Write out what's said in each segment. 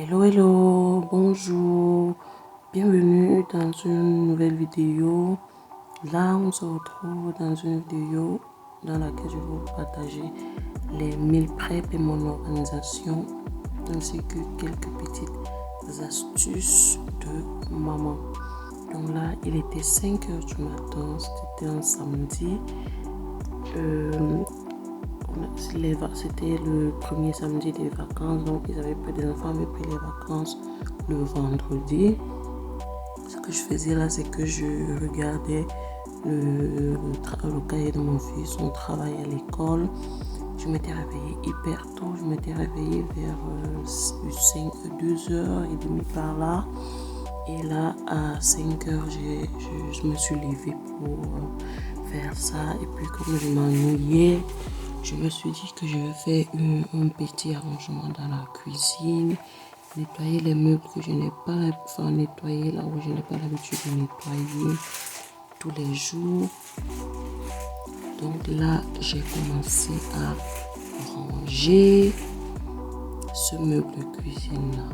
Hello, hello, bonjour, bienvenue dans une nouvelle vidéo. Là, on se retrouve dans une vidéo dans laquelle je vais vous partager les 1000 prep et mon organisation, ainsi que quelques petites astuces de maman. Donc là, il était 5 h du matin, c'était un samedi. C'était le premier samedi des vacances, donc ils avaient pris, des enfants avaient pris les vacances le vendredi. Ce que je faisais là, c'est que je regardais le cahier de mon fils, son travail à l'école. Je m'étais réveillée hyper tôt, je m'étais réveillée vers 2h30 par là. Et là, à 5 h, je me suis levée pour faire ça. Et puis, comme je m'ennuyais, je me suis dit que je vais faire un petit arrangement dans la cuisine, nettoyer les meubles que je n'ai pas, nettoyer là où je n'ai pas l'habitude de nettoyer tous les jours. Donc là, j'ai commencé à ranger ce meuble de cuisine là.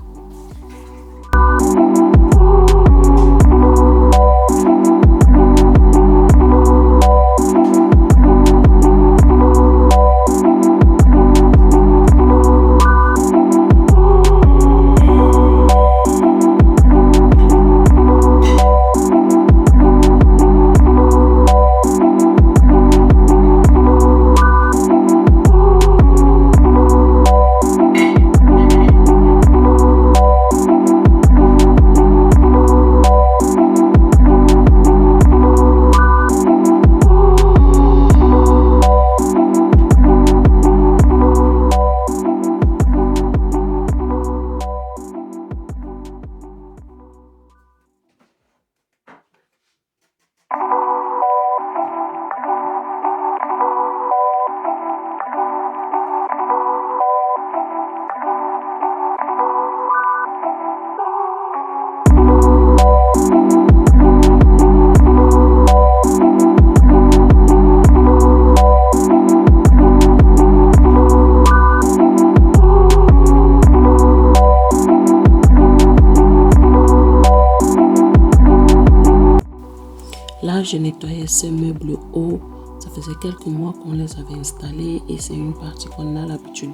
Là, je nettoyais ces meubles hauts. Ça faisait quelques mois qu'on les avait installés et c'est une partie qu'on a l'habitude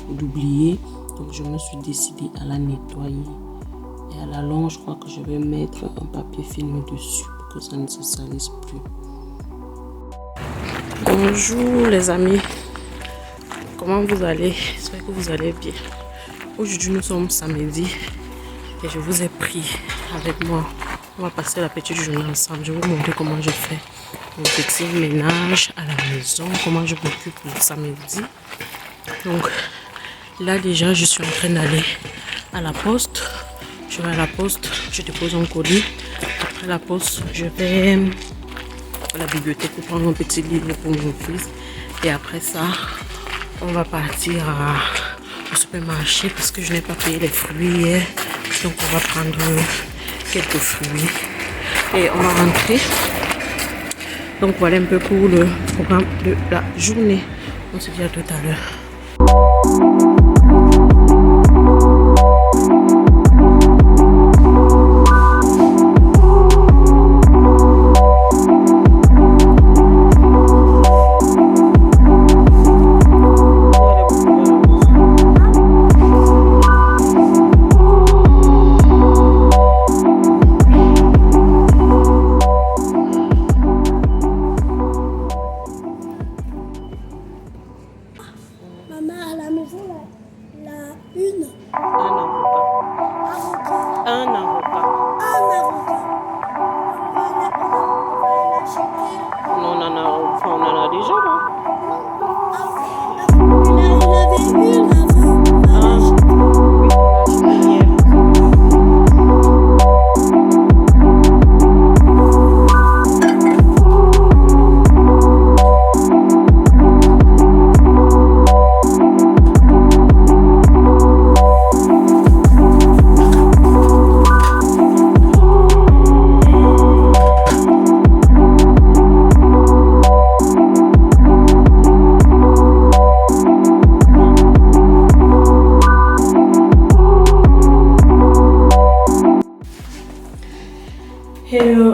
d'oublier. Donc, je me suis décidée à la nettoyer. Et à la longue, je crois que je vais mettre un papier film dessus pour que ça ne se salisse plus. Bonjour les amis. Comment vous allez? J'espère que vous allez bien. Aujourd'hui, nous sommes samedi et je vous ai pris avec moi. On va passer la petite journée ensemble. Je vais vous montrer comment je fais mon petit ménage à la maison, comment je m'occupe le samedi. Donc là déjà, je suis en train d'aller à la poste. Je vais à la poste, je dépose un colis. Après la poste, je vais à la bibliothèque pour prendre un petit livre pour mon fils. Et après ça, on va partir au supermarché parce que je n'ai pas payé les fruits hier. Donc on va prendre quelques fruits et on va rentrer. Donc voilà un peu pour le programme de la journée. On se dit à tout à l'heure. Maman, à la maison, la une. Un avocat. Un avocat. On va l'acheter. On en a déjà là. Il avait une avant.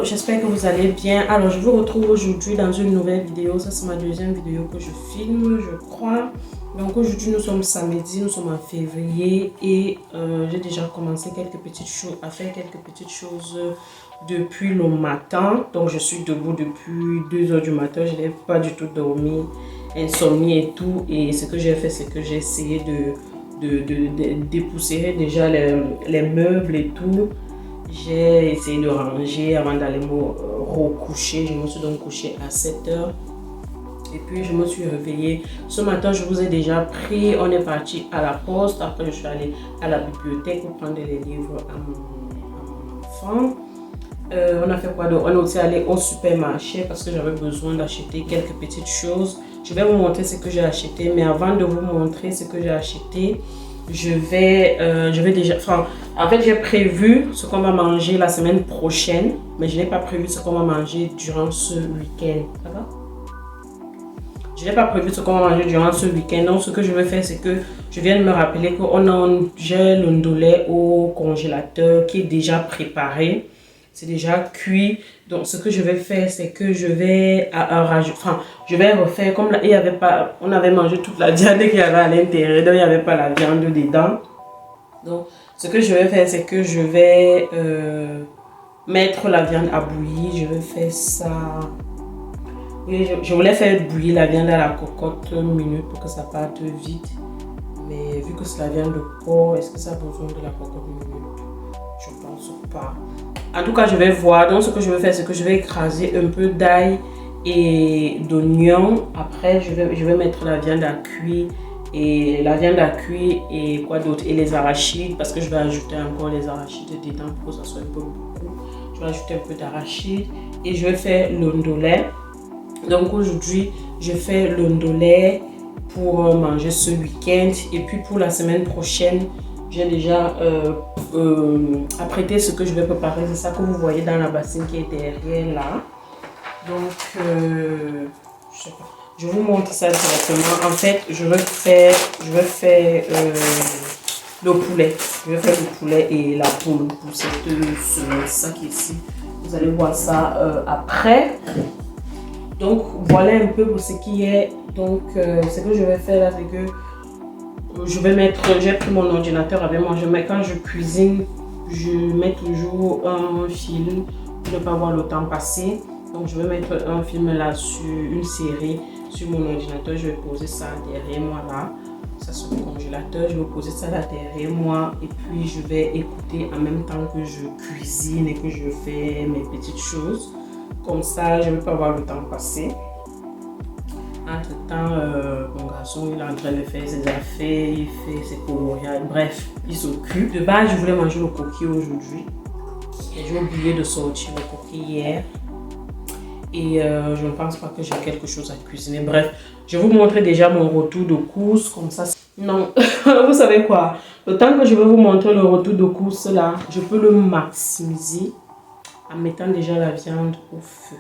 j'espère que vous allez bien. Alors je vous retrouve aujourd'hui dans une nouvelle vidéo. Ça c'est ma deuxième vidéo que je filme, je crois. Donc aujourd'hui nous sommes samedi, nous sommes en février et j'ai déjà commencé à faire quelques petites choses depuis le matin. Donc je suis debout depuis 2 h du matin, je n'ai pas du tout dormi, insomnie et tout. Et ce que j'ai fait, c'est que j'ai essayé de dépoussiérer déjà les meubles et tout. J'ai essayé de ranger avant d'aller me recoucher. Je me suis donc couchée à 7 h. Et puis je me suis réveillée. Ce matin, je vous ai déjà pris. On est parti à la poste. Après, je suis allée à la bibliothèque pour prendre les livres à mon enfant. On a fait quoi d'autre? On est aussi allé au supermarché parce que j'avais besoin d'acheter quelques petites choses. Je vais vous montrer ce que j'ai acheté. Mais avant de vous montrer ce que j'ai acheté, je vais déjà... Enfin, en fait, j'ai prévu ce qu'on va manger la semaine prochaine. Mais je n'ai pas prévu ce qu'on va manger durant ce week-end. Ça va? Je n'ai pas prévu ce qu'on va manger durant ce week-end. Donc, ce que je vais faire, c'est que je viens de me rappeler que j'ai le ndolé au congélateur qui est déjà préparé. C'est déjà cuit. Donc, ce que je vais faire, c'est que je vais refaire comme là, on avait mangé toute la viande qu'il y avait à l'intérieur. Donc, il n'y avait pas la viande dedans. Donc, ce que je vais faire, c'est que je vais mettre la viande à bouillir. Je vais faire ça... Oui, je voulais faire bouillir la viande à la cocotte 1 minute pour que ça parte vite. Mais vu que c'est la viande de porc, est-ce que ça a besoin de la cocotte 1 minute? Je pense pas. En tout cas, je vais voir. Donc, ce que je vais faire, c'est que je vais écraser un peu d'ail et d'oignon. Après, je vais mettre la viande à cuire. Et la viande à cuire et quoi d'autre? Et les arachides, parce que je vais ajouter encore les arachides dedans pour que ça soit un peu beaucoup. Je vais ajouter un peu d'arachides et je vais faire le ndolé. Donc aujourd'hui, je fais le ndolé pour manger ce week-end. Et puis pour la semaine prochaine, j'ai déjà apprêté ce que je vais préparer. C'est ça que vous voyez dans la bassine qui est derrière là. Donc, je sais pas. Je vous montre ça directement. En fait, je vais faire le poulet. Je vais faire le poulet et la poule pour ce sac ici. Vous allez voir ça après. Donc voilà un peu pour ce qui est. Donc ce que je vais faire là, c'est que j'ai pris mon ordinateur avec moi. Quand je cuisine, je mets toujours un film pour ne pas voir le temps passer. Donc je vais mettre un film là sur une série sur mon ordinateur. Je vais poser ça derrière moi là. Ça sur le congélateur. Je vais poser ça là derrière moi. Et puis je vais écouter en même temps que je cuisine et que je fais mes petites choses. Comme ça, je ne vais pas voir le temps passer. Entre temps, mon garçon il est en train de faire ses affaires, il fait ses coloriages, bref, il s'occupe. De base, je voulais manger le coquille aujourd'hui. J'ai oublié de sortir le coquille hier. Et je ne pense pas que j'ai quelque chose à cuisiner. Bref, je vais vous montrer déjà mon retour de course. Comme ça, non, vous savez quoi? Le temps que je vais vous montrer le retour de course là, je peux le maximiser en mettant déjà la viande au feu.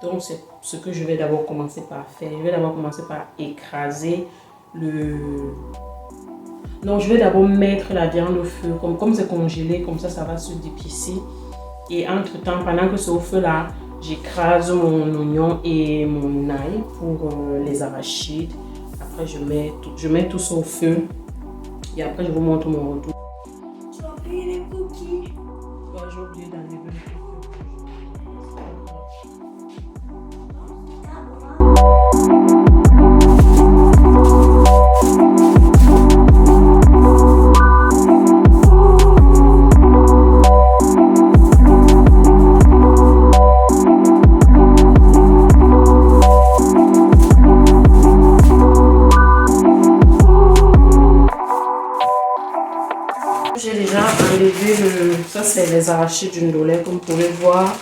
Donc c'est ce que je vais d'abord commencer par faire. Je vais d'abord commencer par écraser non, je vais d'abord mettre la viande au feu. Comme c'est congelé, comme ça va se dépicer. Et entre temps, pendant que c'est au feu là, j'écrase mon oignon et mon ail pour les arachides. Après je mets tout ça au feu. Et après je vous montre mon retour. Tu vas payer les cookies. J'ai oublié d'enlever le cookie. J'ai déjà enlevé ça c'est les arachides du ndolé comme vous pouvez voir.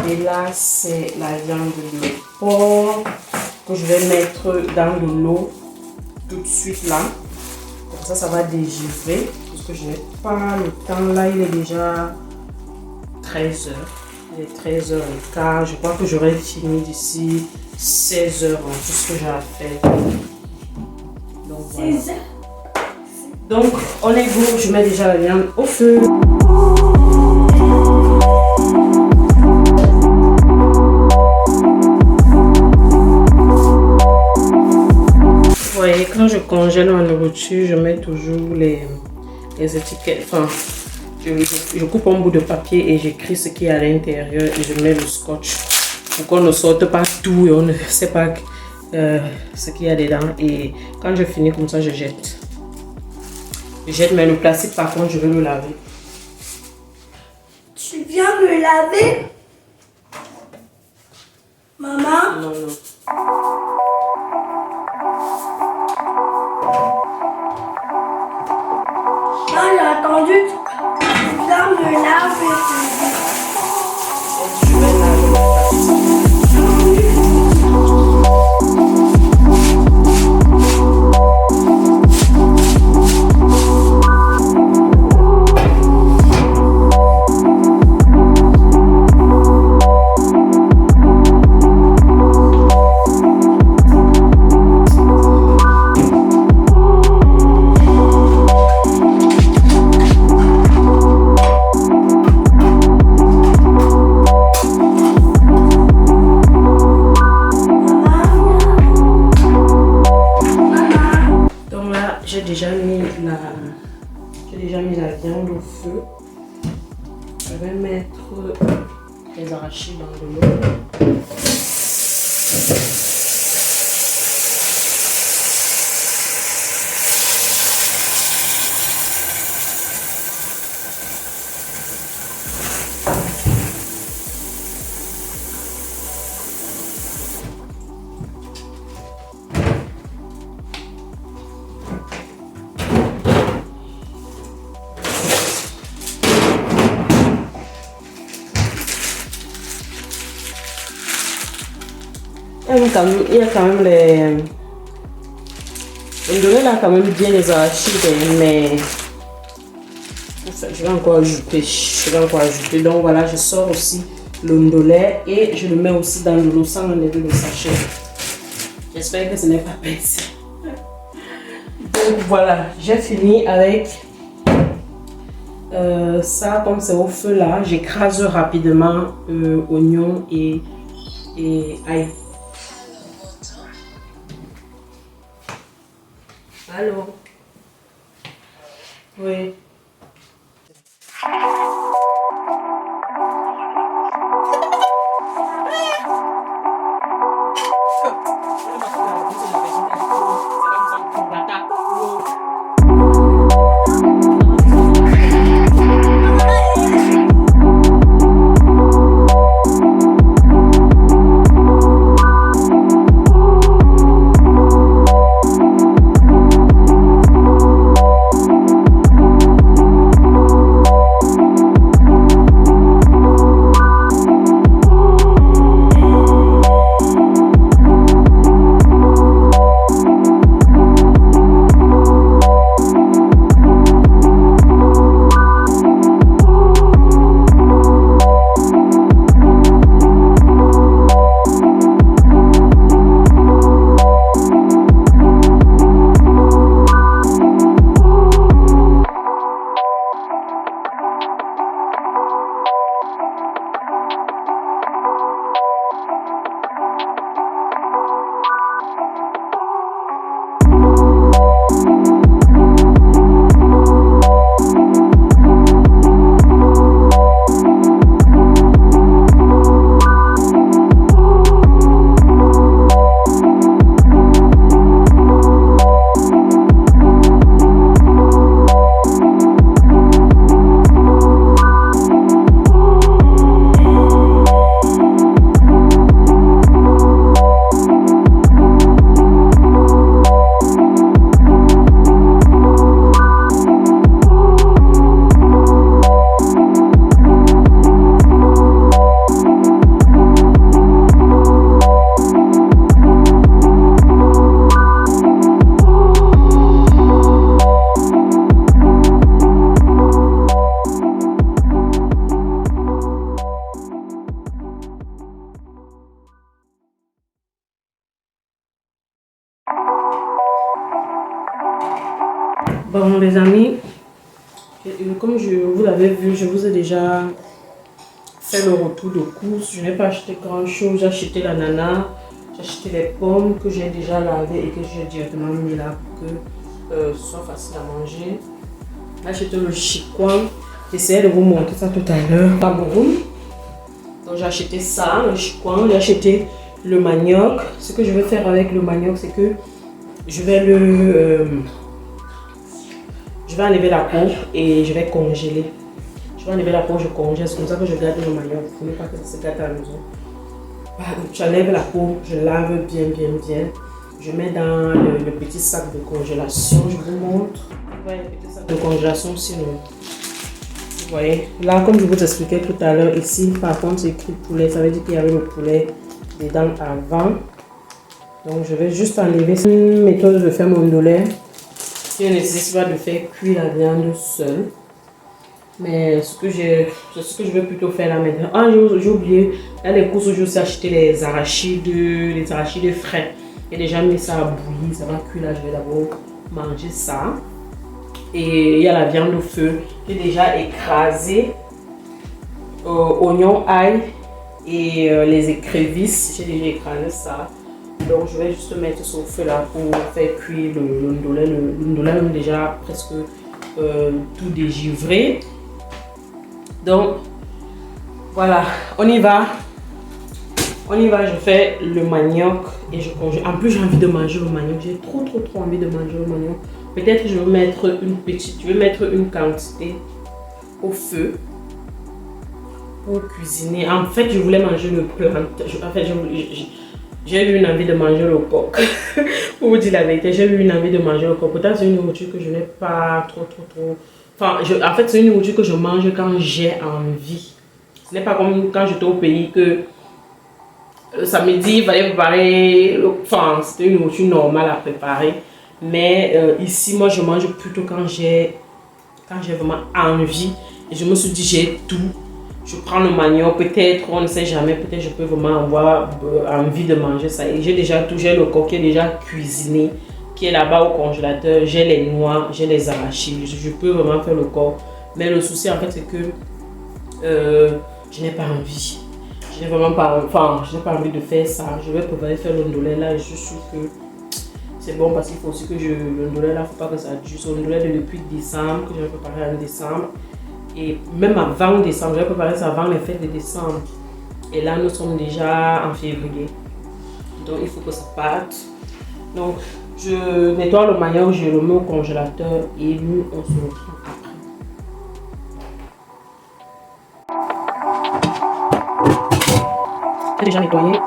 Et là c'est la viande de porc que je vais mettre dans de l'eau tout de suite là. Comme ça va dégivrer parce que je n'ai pas le temps là, il est déjà 13 h. Il est 13h15. Je crois que j'aurai fini d'ici 16 h en tout ce que j'ai à faire. Donc voilà. 16 h. Donc, on est go, je mets déjà la viande au feu. quand je congèle ma nourriture, je mets toujours les étiquettes. Enfin, je coupe un bout de papier et j'écris ce qui est à l'intérieur et je mets le scotch pour qu'on ne sorte pas tout et on ne sait pas ce qu'il y a dedans. Et quand je finis comme ça, je jette. Je jette, mais le plastique, par contre, je vais le laver. Tu viens me laver? Maman? Non, non. Quand j'ai attendu, tu viens me laver. Je vais laver le plastique. J'ai déjà mis la viande au feu. Je vais mettre les arachides dans de l'eau. Il y a quand même les... On là quand même bien les arachides, mais... Je vais encore ajouter. Donc voilà, je sors aussi l'ondolait et je le mets aussi dans l'eau sans enlever le sachet. J'espère que ce n'est pas pincé. Donc voilà, j'ai fini avec ça. Comme c'est au feu là, j'écrase rapidement oignon et ail. Allô? Oui. Bon les amis, comme vous l'avez vu, je vous ai déjà fait le retour de course. Je n'ai pas acheté grand chose. J'ai acheté l'ananas, J'ai acheté les pommes que j'ai déjà lavées et que j'ai directement mis là pour que ce soit facile à manger. J'ai acheté le chikwang. J'essayais de vous montrer ça tout à l'heure. Cameroun. Donc j'ai acheté ça, le chikwang. J'ai acheté le manioc. Ce que je vais faire avec le manioc, c'est que je vais enlever la peau et je vais congeler. Je vais enlever la peau, je congèle. C'est comme ça que je garde le manioc. Il ne faut pas que ça se gâte à la maison. J'enlève la peau, je lave bien. Je mets dans le petit sac de congélation. Je vous montre. Vous voyez le petit sac de congélation sinon. Vous voyez, là comme je vous expliquais tout à l'heure, ici par contre c'est écrit poulet, ça veut dire qu'il y avait le poulet dedans avant. Donc je vais juste enlever. C'est une méthode de faire mon ndolé qui ne nécessite pas de faire cuire la viande seule. Mais c'est ce que je vais plutôt faire là maintenant. Ah, j'ai oublié, dans les courses, j'ai aussi acheté les arachides frais. J'ai déjà mis ça à bouillir, ça va cuire là, je vais d'abord manger ça. Et il y a la viande au feu. J'ai déjà écrasé oignons, ail et les écrevisses. J'ai déjà écrasé ça. Donc je vais juste mettre ça au feu là pour faire cuire le ndolé. Le ndolé est déjà presque tout dégivré. Donc voilà, on y va. Je fais le manioc et je congèle. En plus j'ai envie de manger le manioc. J'ai trop envie de manger le manioc. Peut-être je vais mettre une quantité au feu pour cuisiner. En fait, je voulais manger le plantain. En fait, j'ai eu une envie de manger le coq. Pour vous dire la vérité, j'ai eu une envie de manger le coq. Pourtant, c'est une nourriture que je n'ai pas trop. Enfin, en fait, c'est une nourriture que je mange quand j'ai envie. Ce n'est pas comme quand j'étais au pays que le samedi, il fallait préparer. Enfin, c'était une nourriture normale à préparer. Mais ici, moi, je mange plutôt quand j'ai vraiment envie. Et je me suis dit, j'ai tout. Je prends le manioc, peut-être, on ne sait jamais, peut-être je peux vraiment avoir envie de manger ça. Et j'ai déjà tout, j'ai le coq qui est déjà cuisiné, qui est là-bas au congélateur. J'ai les noix, j'ai les arachides. Je peux vraiment faire le coq. Mais le souci, en fait, c'est que je n'ai pas envie. Je n'ai vraiment pas, je n'ai pas envie de faire ça. Je vais préparer faire le ndolé là et je suis sûre que c'est bon parce qu'il faut aussi que le ndolé là, il ne faut pas que ça dure. C'est le ndolé depuis décembre, que je vais préparer en décembre. Et même avant décembre, je vais préparer ça avant les fêtes de décembre. Et là, nous sommes déjà en février. Donc, il faut que ça parte. Donc, je nettoie le manioc, je le mets au congélateur et nous, on se retrouve après. J'ai déjà nettoyé.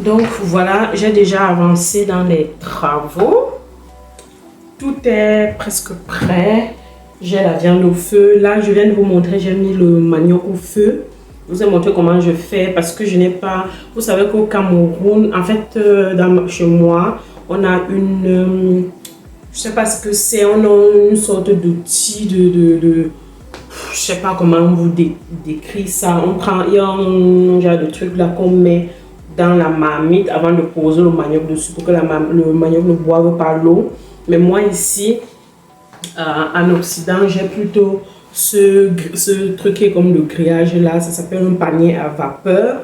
Donc voilà, j'ai déjà avancé dans les travaux. Tout est presque prêt. J'ai la viande au feu. Là, je viens de vous montrer, j'ai mis le manioc au feu. Je vous ai montré comment je fais parce que je n'ai pas... Vous savez qu'au Cameroun, en fait, chez moi, on a une... je sais pas ce que c'est, on a une sorte d'outil je sais pas comment vous décrire ça. On prend, il y a un genre de truc là qu'on met dans la marmite avant de poser le manioc dessus pour que le manioc ne boive pas l'eau. Mais moi ici, en Occident, j'ai plutôt ce truc qui est comme le grillage là, ça s'appelle un panier à vapeur.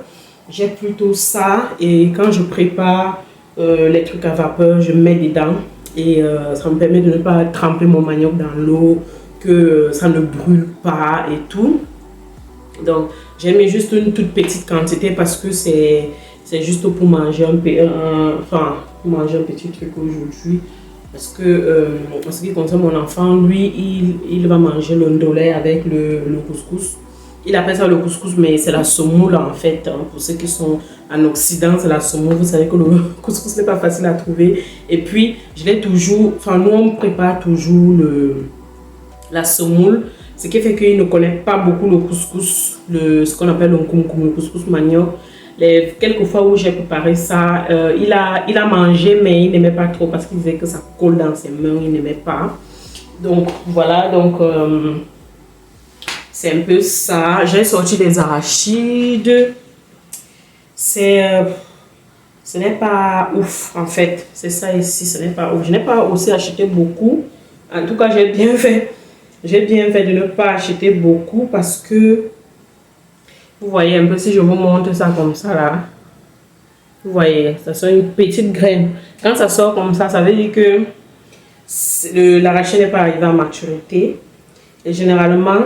J'ai plutôt ça et quand je prépare les trucs à vapeur, je mets dedans et ça me permet de ne pas tremper mon manioc dans l'eau, que ça ne brûle pas et tout. Donc j'ai mis juste une toute petite quantité parce que c'est juste pour manger manger un petit truc aujourd'hui. Parce que en ce qui concerne mon enfant, lui, il va manger le ndolé avec le couscous. Il appelle ça le couscous, mais c'est la semoule en fait. Hein. Pour ceux qui sont en Occident, c'est la semoule. Vous savez que le couscous n'est pas facile à trouver. Et puis, je l'ai toujours... Enfin, nous, on prépare toujours la semoule. Ce qui fait qu'il ne connaît pas beaucoup le couscous, ce qu'on appelle le couscous manioc. Les quelques fois où j'ai préparé ça, il a mangé, mais il n'aimait pas trop parce qu'il disait que ça colle dans ses mains, il n'aimait pas. Donc, voilà, donc... c'est un peu ça. J'ai sorti des arachides. Ce n'est pas ouf en fait. C'est ça ici, ce n'est pas ouf. Je n'ai pas aussi acheté beaucoup. En tout cas, j'ai bien fait. J'ai bien fait de ne pas acheter beaucoup parce que vous voyez un peu si je vous montre ça comme ça là. Vous voyez, ça sort une petite graine. Quand ça sort comme ça, ça veut dire que l'arachide n'est pas arrivé à maturité. Et généralement,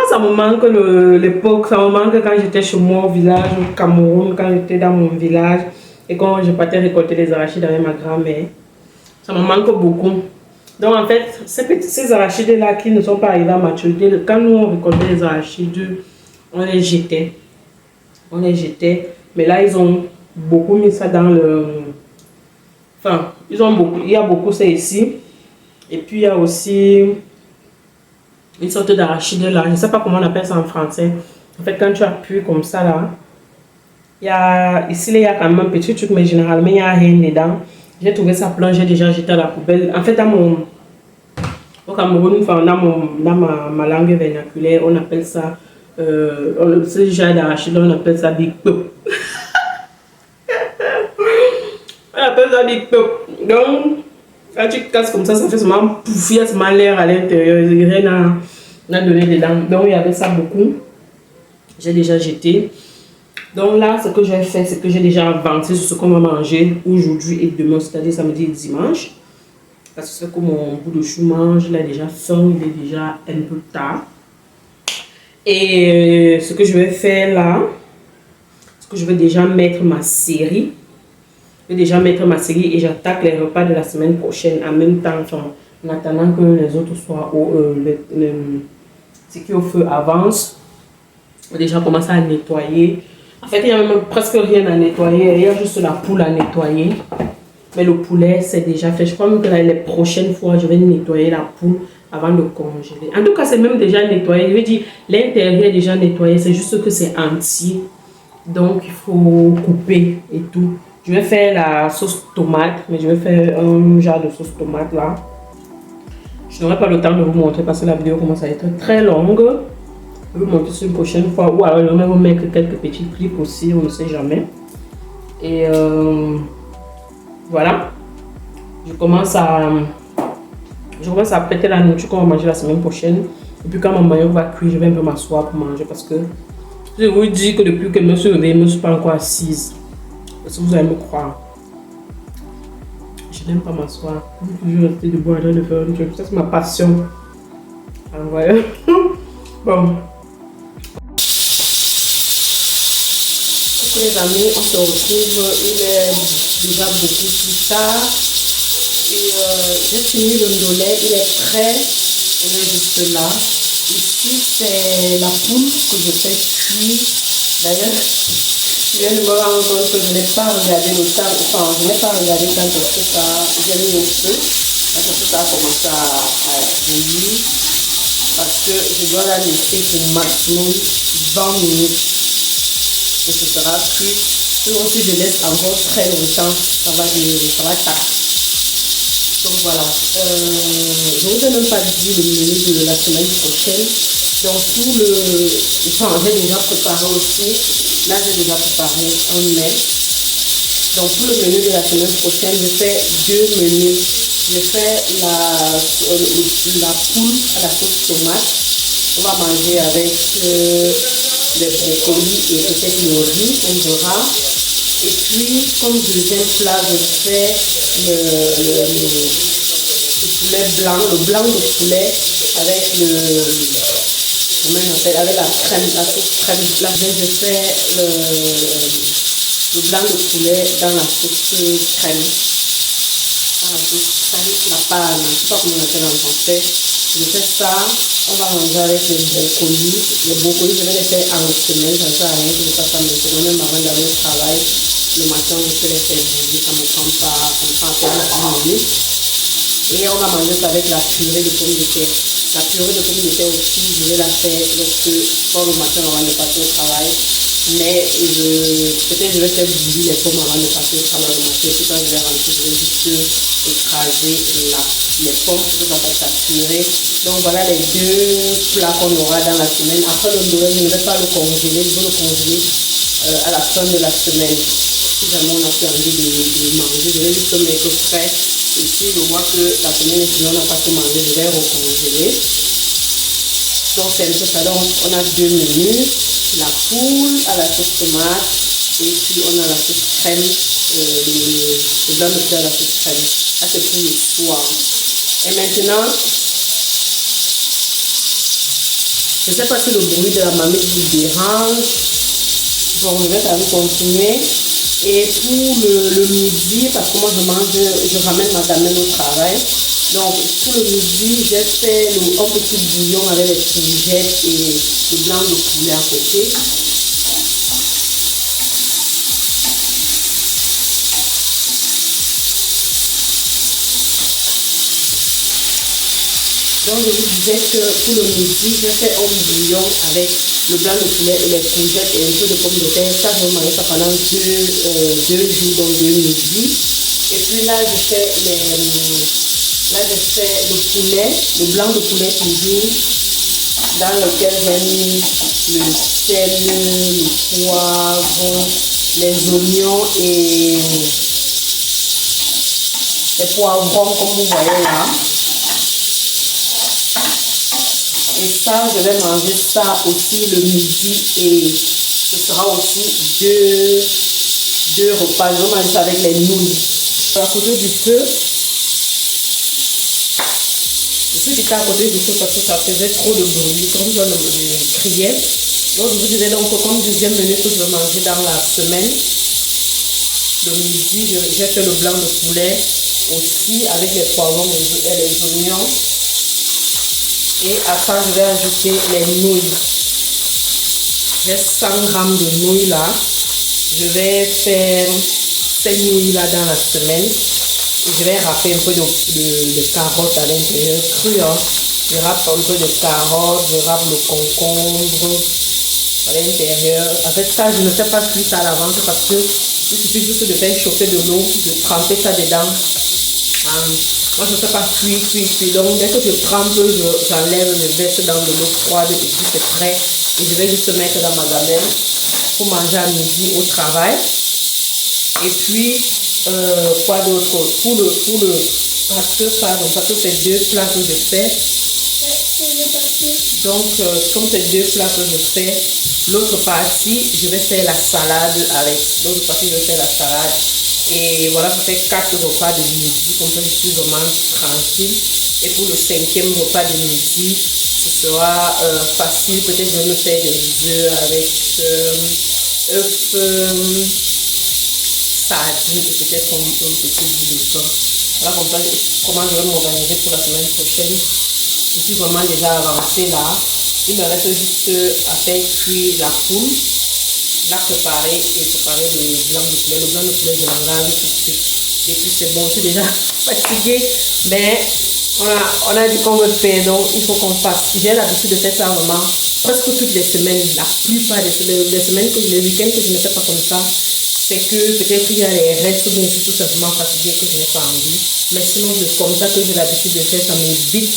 ça me manque l'époque, ça me manque quand j'étais chez moi au village, au Cameroun, quand j'étais dans mon village et quand je partais récolter les arachides avec ma grand-mère. Ça me manque beaucoup. Donc en fait, ces arachides-là qui ne sont pas arrivés à maturité, quand nous on récoltait les arachides, on les jetait. On les jetait. Mais là, ils ont beaucoup mis ça dans le... Enfin, ils ont beaucoup, il y a beaucoup ça ici. Et puis il y a aussi... une sorte d'arachide là, je ne sais pas comment on appelle ça en français. En fait, quand tu appuies comme ça là, ici il y a quand même un petit truc, mais généralement il n'y a rien dedans. J'ai trouvé ça plein, j'ai déjà jeté à la poubelle. En fait, au Cameroun, enfin, dans ma langue vernaculaire, on appelle ça, ce genre d'arachide, on appelle ça big pop. On appelle ça big pop. Donc, quand tu casses comme ça fait seulement pouf, il y a seulement l'air à l'intérieur, rien n'a donné dedans. Donc il y avait ça beaucoup. J'ai déjà jeté. Donc là, ce que j'ai fait, c'est que j'ai déjà avancé sur ce qu'on va manger aujourd'hui et demain, c'est-à-dire samedi et dimanche. Parce que c'est que mon bout de chou mange, il a déjà faim, il est déjà un peu tard. Et ce que je vais faire là, c'est que je vais déjà mettre ma série. Je vais déjà mettre ma série et j'attaque les repas de la semaine prochaine en même temps, enfin, en attendant que les autres soient ce qui est au feu avance. Je vais déjà commencer à nettoyer. En fait, il n'y a même presque rien à nettoyer. Il y a juste la poule à nettoyer. Mais le poulet, c'est déjà fait. Je crois même que les prochaines fois, je vais nettoyer la poule avant de congeler. En tout cas, c'est même déjà nettoyé. Je veux dire, l'intérieur est déjà nettoyé. C'est juste que c'est entier. Donc, il faut couper et tout. Je vais faire la sauce tomate, mais je vais faire un genre de sauce tomate là. Je n'aurai pas le temps de vous montrer parce que la vidéo commence à être très longue. Je vais vous montrer ça une prochaine fois. Ou alors je vais vous mettre quelques petits clips aussi, on ne sait jamais. Et voilà. Je commence à prêter la nourriture qu'on va manger la semaine prochaine. Et puis quand mon maillot va cuire, je vais un peu m'asseoir pour manger parce que je vous dis que depuis que je me suis réveillée, je ne me suis pas encore assise. Parce que vous allez me croire. Je n'aime pas m'asseoir. Je veux toujours rester debout en train de faire un truc. Ça, c'est ma passion. Alors, voilà. Bon. Ok les amis, on se retrouve. Il est déjà beaucoup plus tard. Et j'ai fini le ndolé. Il est prêt. Il est juste là. Ici, c'est la poule que je fais cuire. D'ailleurs, je viens de me rendre compte que je n'ai pas regardé le temps, enfin je n'ai pas regardé quand est-ce que ça, j'ai mis au feu, quand est-ce que ça a commencé à bouillir, parce que je dois la laisser pour maximum 20 minutes, que ce sera cuit. Sinon si je laisse encore très longtemps, ça va casser. Donc voilà, je ne vous ai même pas dit le menu de la semaine prochaine. Donc tout le... Enfin, j'ai déjà préparé aussi Là, j'ai déjà préparé un mets. Donc, pour le menu de la semaine prochaine, je fais 2 menus. Je fais la poule à la sauce tomate. On va manger avec des brocolis et peut-être le riz, on verra. Et puis, comme deuxième plat, je fais le poulet blanc, le blanc de poulet avec comment on appelle, avec la crème, la sauce crème. Là, je fais le blanc de poulet dans la sauce crème. Dans la sauce crème, la panne, je ne sais pas comment on appelle en français. Je fais ça, on va manger avec les brocolis. Les brocolis, je vais les faire en semaine, ça ne sert à rien que je fasse ça maintenant, même avant d'aller au travail. Le matin, je peux les faire bouger, ça me prend pas, ça me prend à peine 10 minutes. Et on va manger ça avec la purée de pommes de terre. La purée de pommes de terre aussi, je vais la faire lorsque, soit le matin avant de partir au travail. Mais peut-être je vais faire bouillir les pommes avant de partir au travail le matin. Puis quand je vais rentrer, je vais juste écraser les pommes pour que ça fasse la purée. Donc voilà les 2 plats qu'on aura dans la semaine. Après le Noël, je ne vais pas le congeler, je vais le congeler à la fin de la semaine. Si jamais on a plus envie de manger, je vais juste le mettre frais. Et si je vois que la semaine suivante on n'a pas tout mangé, je vais recongeler. Donc c'est un peu ça. Donc on a 2 menus, la poule à la sauce tomate et puis on a la sauce crème, le blanc de poulet à la sauce crème. Ça c'est pour le soir. Et maintenant, je ne sais pas si le bruit de la marmite vous dérange. Bon, je vais quand même continuer. Et pour le midi, parce que moi je ramène ma gamelle au travail. Donc pour le midi, j'ai fait un petit bouillon avec les courgettes et le blanc de poulet à côté. Donc je vous disais que pour le midi, je fais un bouillon avec le blanc de poulet et les courgettes et un peu de pommes de terre. Ça, je vais manger ça pendant 2 jours, donc 2 midis. Et puis là, je fais le poulet, le blanc de poulet toujours, dans lequel j'ai mis le sel, le poivre, les oignons et les poivrons comme vous voyez là. Et ça, je vais manger ça aussi le midi et ce sera aussi 2 repas. Je vais manger ça avec les nouilles. À côté du feu, je suis quitté à côté du feu parce que ça faisait trop de bruit, comme je criais. Donc je vous disais donc comme deuxième menu que je vais manger dans la semaine. Le midi, j'ai fait le blanc de poulet aussi avec les poivrons et les oignons. Et à ça, je vais ajouter les nouilles. J'ai 100 g de nouilles là. Je vais faire ces nouilles là dans la semaine. Et je vais râper un peu de carottes à l'intérieur cru. Hein. Je râpe un peu de carottes, je râpe le concombre à l'intérieur. Avec ça, je ne fais pas cuire ça à l'avance parce que il suffit juste de faire chauffer de l'eau, de tremper ça dedans. Moi, je ne fais pas cuire. Donc, dès que je trempe, j'enlève, je verse dans de l'eau froide et puis c'est prêt. Et je vais juste mettre dans ma gamelle pour manger à midi au travail. Et puis, quoi d'autre? Pour le pâteux, parce que c'est 2 plats que je fais. Donc, comme c'est 2 plats que je fais, l'autre partie, je vais faire la salade avec. L'autre partie, je vais faire la salade. Et voilà, ça fait 4 repas de midi, comme ça je suis vraiment tranquille. Et pour le 5e repas de midi, ce sera facile. Peut-être je vais me faire des œufs avec sardines et peut-être un petit bout de pain. Voilà comme ça, comment je vais m'organiser pour la semaine prochaine. Je suis vraiment déjà avancée là. Il me reste juste à faire cuire la poule. La préparer et préparer le blanc de poulet. Le blanc de poulet, je l'engage tout de suite. Et puis c'est bon, je suis déjà fatiguée. Mais on a dit qu'on veut faire, donc il faut qu'on fasse. J'ai l'habitude de faire ça vraiment presque toutes les semaines. La plupart des semaines, les week-ends que je ne fais pas comme ça, c'est que peut-être il y a les restes ou bien je suis tout simplement fatiguée que je n'ai pas envie. Mais sinon, c'est comme ça que j'ai l'habitude de faire. Ça m'évite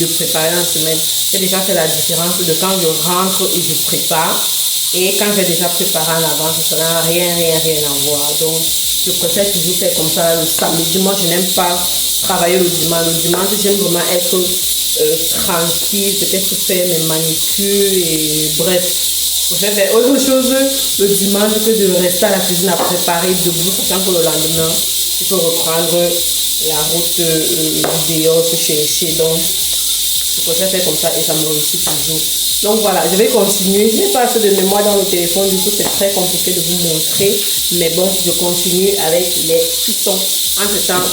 de préparer en semaine. J'ai déjà fait la différence de quand je rentre et je prépare. Et quand j'ai déjà préparé en avance, ça n'a rien à voir. Donc, je préfère toujours faire comme ça le samedi. Moi, je n'aime pas travailler le dimanche. Le dimanche, j'aime vraiment être tranquille, peut-être faire mes manicures et bref. Je préfère faire autre chose le dimanche que de rester à la cuisine à préparer debout, sachant que le lendemain, il faut reprendre la route vidéo que chercher. Donc, je préfère faire comme ça et ça me réussit toujours. Donc voilà, je vais continuer. Je n'ai pas assez de mémoire dans le téléphone, du coup c'est très compliqué de vous montrer. Mais bon, je continue avec les cuissons. En ce temps,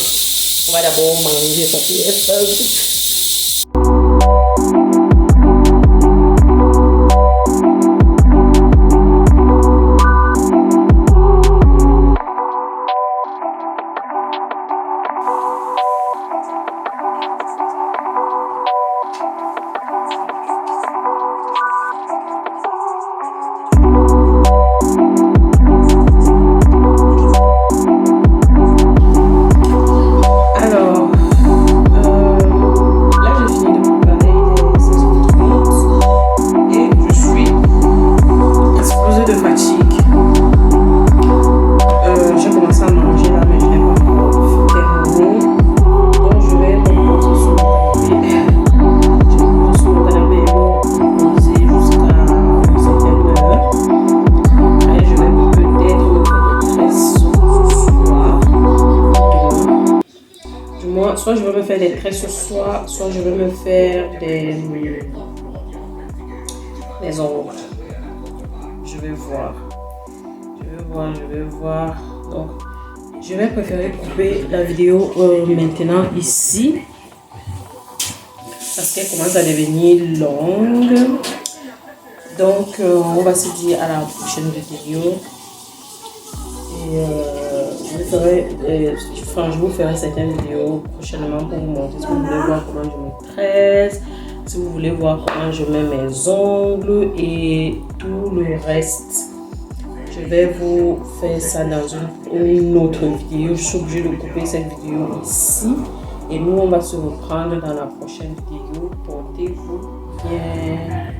on va d'abord manger parce qu'il est soit je vais me faire des traits ce soir, soit je vais me faire des ongles. Je vais voir. Donc, je vais préférer couper la vidéo maintenant ici parce qu'elle commence à devenir longue. Donc, on va se dire à la prochaine vidéo. Et je vous ferai certaines vidéos prochainement pour vous montrer si vous voulez voir comment je me tresse, si vous voulez voir comment je mets mes ongles et tout le reste. Je vais vous faire ça dans une autre vidéo. Je suis obligée de couper cette vidéo ici. Et nous, on va se reprendre dans la prochaine vidéo. Portez-vous bien.